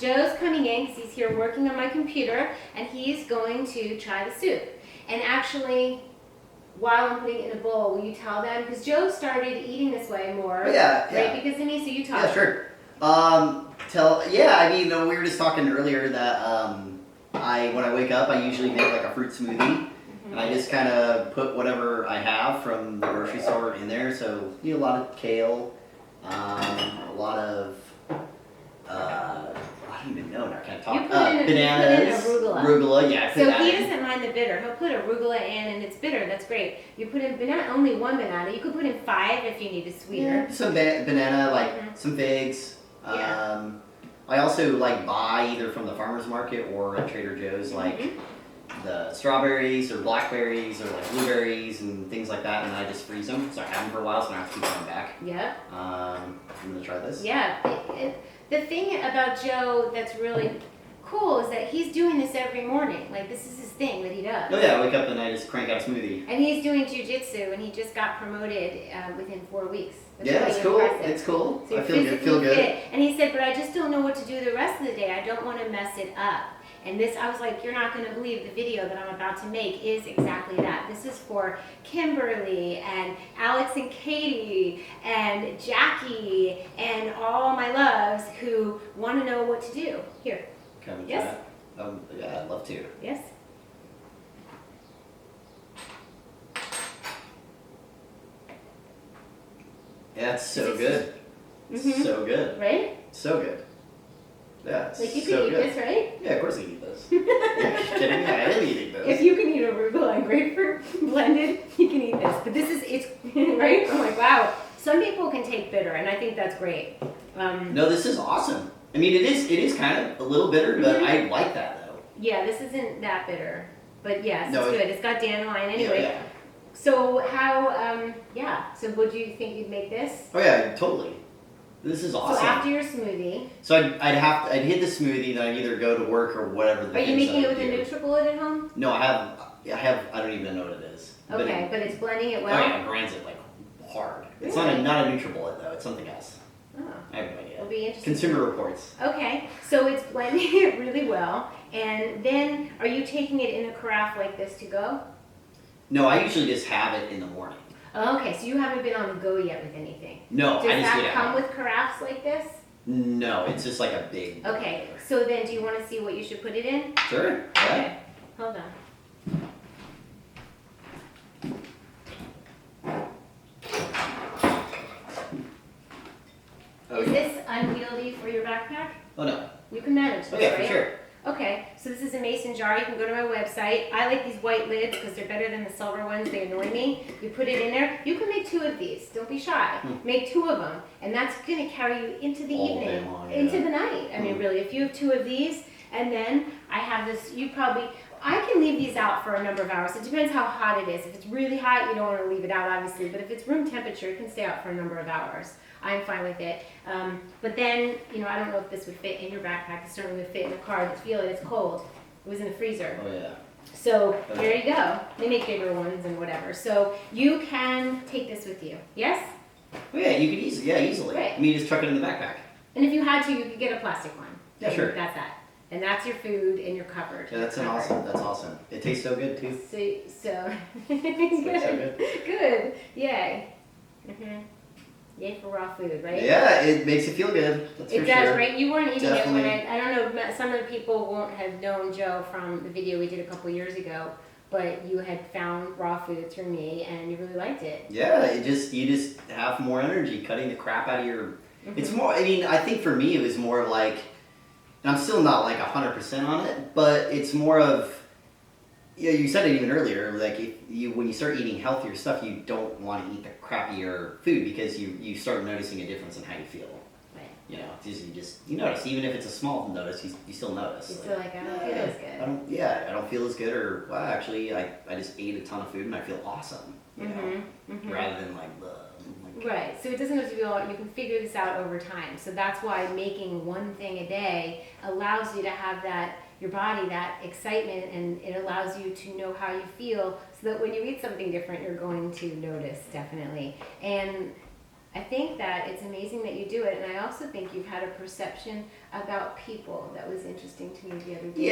Joe's coming in because he's here working on my computer, and he's going to try the soup. And actually, while I'm putting it in a bowl, will you tell them? Because Joe started eating this way more. Yeah, yeah. Right, because of me, so you talk. Yeah, sure. I mean, we were just talking earlier that when I wake up, I usually make like a fruit smoothie. And I just kind of put whatever I have from the grocery store in there. So, a lot of kale, a lot of, I don't even know, I can't talk. Bananas, arugula, yeah. So he doesn't mind the bitter. He'll put arugula in and it's bitter, that's great. You put in only one banana. You could put in 5 if you need it sweeter. Yeah, some banana, like some figs. Yeah. I also buy either from the farmer's market or at Trader Joe's, the strawberries or blackberries or blueberries and things like that, and I just freeze them, so I have them for a while, so I don't have to keep coming back. Yeah. I'm gonna try this. Yeah. The thing about Joe that's really cool is that he's doing this every morning. This is his thing that he does. Oh yeah, I wake up and I just crank out a smoothie. And he's doing jiu-jitsu, and he just got promoted within 4 weeks. Yeah, it's cool. Impressive. It's cool. So I feel good. Fit. And he said, but I just don't know what to do the rest of the day. I don't want to mess it up. And this, I was like, you're not going to believe the video that I'm about to make is exactly that. This is for Kimberly and Alex and Katie and Jackie and all my loves who want to know what to do. Here. Can we Yes? try it? Yeah, I'd love to. Yes? Yeah, it's so good. It's so good. Right? So good. Yeah, it's you so can eat good. this, right? Yeah, of course I can eat this. You're kidding me? I am eating this. If you can eat arugula and grapefruit blended, you can eat this. But it's right? I'm like, wow. Some people can take bitter, and I think that's great. No, this is awesome. I mean, it is kind of a little bitter, but I like that though. Yeah, this isn't that bitter, but yes, No, it's good. It's got dandelion anyway. Yeah. So how? So would you think you'd make this? Oh yeah, totally. This is awesome. So after your smoothie. So I'd hit the smoothie, then I'd either go to work or whatever. Are you making it with a NutriBullet at home? No, I don't even know what it is. Okay, but it's blending it well. Oh yeah, it grinds it hard. Really? It's not a NutriBullet though. It's something else. Oh. I have no idea. It'll be interesting. Consumer Reports. Okay, so it's blending it really well, and then are you taking it in a carafe like this to go? No, I usually just have it in the morning. Okay, so you haven't been on the go yet with anything. No, Does I just that come with carafes like this? No, it's just like a big. Okay, so then do you want to see what you should put it in? Sure. Yeah. Okay, hold on. Oh, Is this unwieldy for your backpack? Oh no. You can manage this, Oh yeah, right? for sure. Okay, so this is a mason jar. You can go to my website. I like these white lids because they're better than the silver ones. They annoy me. You put it in there. You can make 2 of these. Don't be shy. Make 2 of them. And that's going to carry you into the All day evening, long, into yeah. the night. I mean, really, if you have 2 of these, and then I have this, I can leave these out for a number of hours. It depends how hot it is. If it's really hot, you don't want to leave it out, obviously. But if it's room temperature, it can stay out for a number of hours. I'm fine with it. But then, I don't know if this would fit in your backpack. It certainly would fit in the car. But feel it, it's cold. It was in the freezer. Oh yeah. So there you go. They make bigger ones and whatever. So you can take this with you. Yes? Oh yeah, you could easily. Right. I mean, you just chuck it in the backpack. And if you had to, you could get a plastic one. Yeah, sure. That's that. And that's your food and you're covered. Yeah, that's awesome. It tastes so good too. So It good. so good. Good. Yay. Yay for raw food, right? Yeah, it makes you feel good. That's It for does, sure. right? You weren't eating Definitely. it when I don't know, some of the people won't have known Joe from the video we did a couple years ago, but you had found raw food through me and you really liked it. Yeah, you just have more energy cutting the crap out of your. It's more. I mean, I think for me it was more like, and I'm still not 100% on it, but it's more of. Yeah, you said it even earlier. When you start eating healthier stuff, you don't want to eat the crappier food because you start noticing a difference in how you feel. Right. You notice, even if it's a small notice, you still notice. You feel like I don't feel as good. I don't feel as good, or well, actually, I just ate a ton of food and I feel awesome. Rather than Right, so it doesn't have to be all, you can figure this out over time. So that's why making one thing a day allows you to have your body, that excitement, and it allows you to know how you feel so that when you eat something different, you're going to notice, definitely. And I think that it's amazing that you do it, and I also think you've had a perception about people that was interesting to me the other day.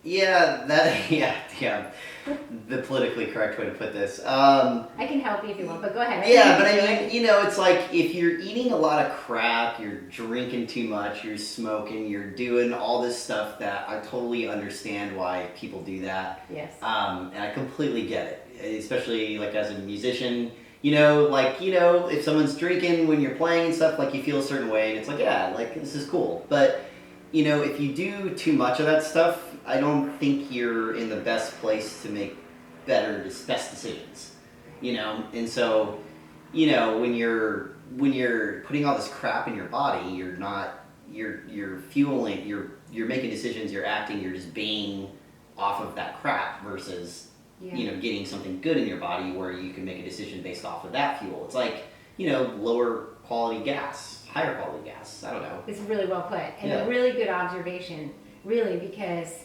Yeah, the politically correct way to put this. I can help you if you want, but go ahead. Yeah, but I mean, it's like if you're eating a lot of crap, you're drinking too much, you're smoking, you're doing all this stuff that I totally understand why people do that. Yes. And I completely get it, especially like as a musician. If someone's drinking when you're playing and stuff, like you feel a certain way, and it's like, yeah, like this is cool. But if you do too much of that stuff, I don't think you're in the best place to make best decisions. And so, when you're putting all this crap in your body, you're fueling, you're making decisions, you're acting, you're just being off of that crap versus getting something good in your body where you can make a decision based off of that fuel. It's like, lower quality gas, higher quality gas. I don't know. It's really well put, and a really good observation, really, because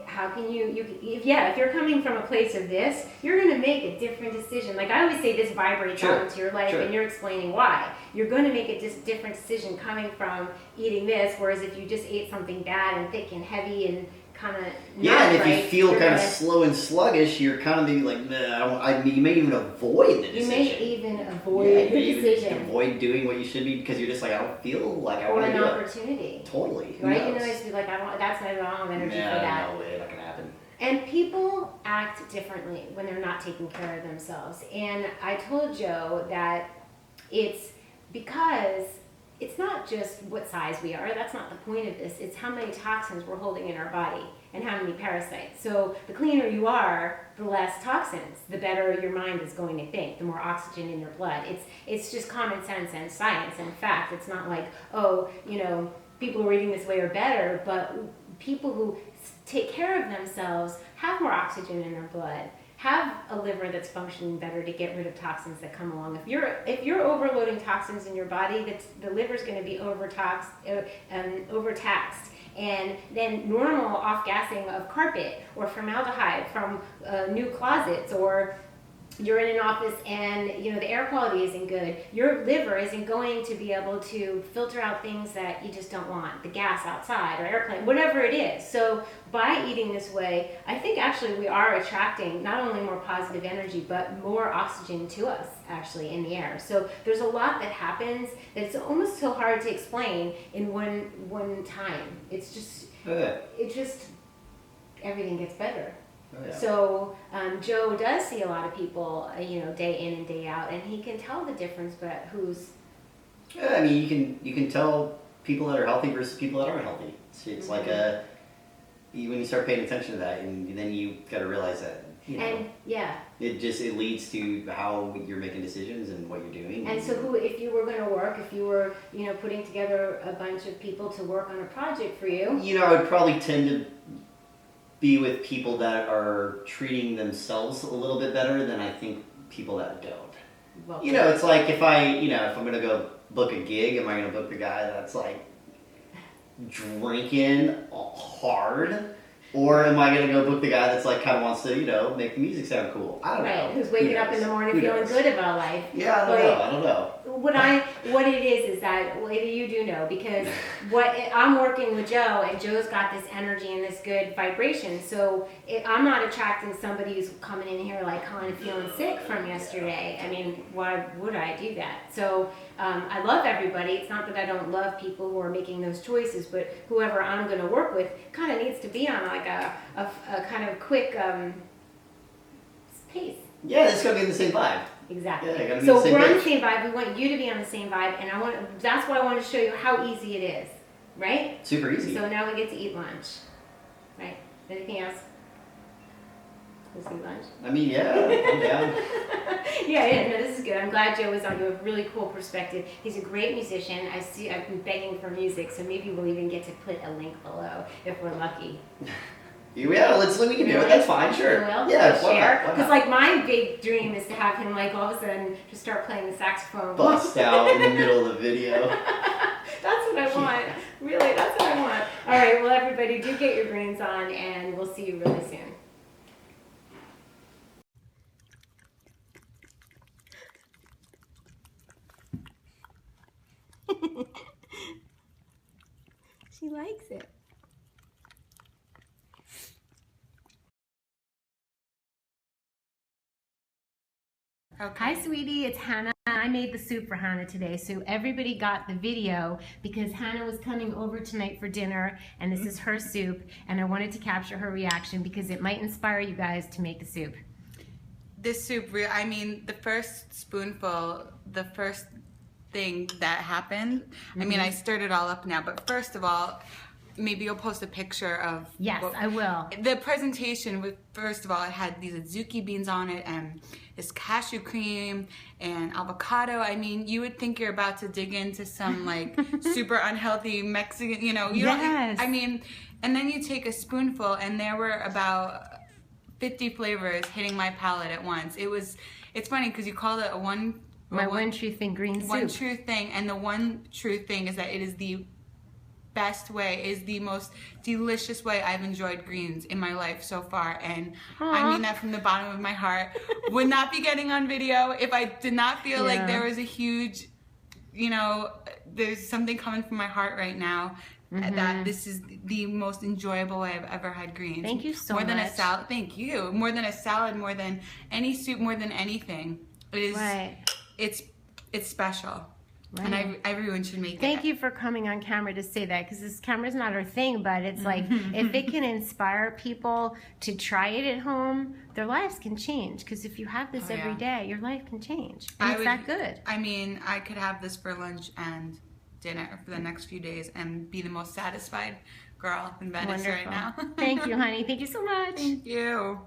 how can if you're coming from a place of this, you're going to make a different decision. Like I always say, this vibrates out into your life, and you're explaining why. You're going to make a different decision coming from eating this, whereas if you just ate something bad and thick and heavy and kind of and if you feel kind of slow and sluggish, you're kind of maybe like, nah, you may even avoid the decision. You may even avoid the decision. Avoid doing what you should be because you're just like, I don't feel like I want to do it. Or an opportunity. Totally. Right? You know, I just be like, that's not wrong energy for that. No way, not gonna happen. And people act differently when they're not taking care of themselves. And I told Joe that it's because it's not just what size we are. That's not the point of this. It's how many toxins we're holding in our body and how many parasites. So the cleaner you are, the less toxins, the better your mind is going to think, the more oxygen in your blood. It's just common sense and science and fact. It's not like, people who are eating this way are better, but people who take care of themselves have more oxygen in their blood, have a liver that's functioning better to get rid of toxins that come along. If you're overloading toxins in your body, the liver's going to be overtaxed, and then normal off-gassing of carpet or formaldehyde from new closets, or you're in an office and the air quality isn't good, your liver isn't going to be able to filter out things that you just don't want, the gas outside or airplane, whatever it is. So by eating this way, I think actually we are attracting not only more positive energy, but more oxygen to us actually in the air. So there's a lot that happens that's almost so hard to explain in one time. It's just, everything gets better. Oh, yeah. So Joe does see a lot of people, day in and day out, and he can tell the difference. But who's? Yeah, I mean, you can tell people that are healthy versus people that aren't healthy. It's like when you start paying attention to that, and then you got to realize that. It leads to how you're making decisions and what you're doing. And so, if you were going to work, if you were, putting together a bunch of people to work on a project for you, I would probably tend to be with people that are treating themselves a little bit better than I think people that don't. Well, it's like if I'm gonna go book a gig, am I gonna book the guy that's like drinking hard? Or am I gonna go book the guy that's like kind of wants to, make the music sound cool? I don't know. Right, who's waking up in the morning feeling good about life. Yeah, I don't know. What it is that maybe you do know, because I'm working with Joe, and Joe's got this energy and this good vibration. So I'm not attracting somebody who's coming in here like kind of feeling sick from yesterday. I mean, why would I do that? So I love everybody. It's not that I don't love people who are making those choices, but whoever I'm going to work with kind of needs to be on like a kind of quick pace. Yeah, it's going to be in the same vibe. Exactly. Yeah, so we're on the same vibe. We want you to be on the same vibe, and that's why I want to show you how easy it is, right? Super easy. So now we get to eat lunch, right? Anything else? Let's eat lunch. I mean, yeah, I'm down. No, this is good. I'm glad Joe was on. You have a really cool perspective. He's a great musician. I've been begging for music, so maybe we'll even get to put a link below if we're lucky. Yeah, we can do it. That's fine, sure. Yeah, share. Because like my big dream is to have him like all of a sudden just start playing the saxophone. Bust out in the middle of the video. That's what I want. Really, that's what I want. All right, well everybody, do get your greens on, and we'll see you really soon. She likes it. Okay. Hi, sweetie. It's Hannah. I made the soup for Hannah today, so everybody got the video because Hannah was coming over tonight for dinner, and this is her soup, and I wanted to capture her reaction because it might inspire you guys to make the soup. This soup, I mean, the first spoonful, the first thing that happened, I mean, I stirred it all up now, but first of all, maybe you'll post a picture of... Yes, I will. The presentation, was, first of all, it had these azuki beans on it and this cashew cream and avocado. I mean, you would think you're about to dig into some like super unhealthy Mexican, you know, you Yes. don't, I mean, and then you take a spoonful and there were about 50 flavors hitting my palate at once. It's funny because you call it one true thing green soup. One true thing, and the one true thing is that it is the best way, is the most delicious way I've enjoyed greens in my life so far, and I mean that from the bottom of my heart. Would not be getting on video if I did not feel like there was a huge, you know, there's something coming from my heart right now. That this is the most enjoyable way I've ever had greens. Thank you so much. More than a much. salad. Thank you. More than a salad, more than any soup, more than anything. It is. Right. It's special. Right. And everyone should make it. Thank you for coming on camera to say that, because this camera's not our thing, but it's like, if it can inspire people to try it at home, their lives can change. Because if you have this every day, your life can change. And it's that good. I mean, I could have this for lunch and dinner for the next few days and be the most satisfied girl in Venice right now. Thank you, honey. Thank you so much. Thank you.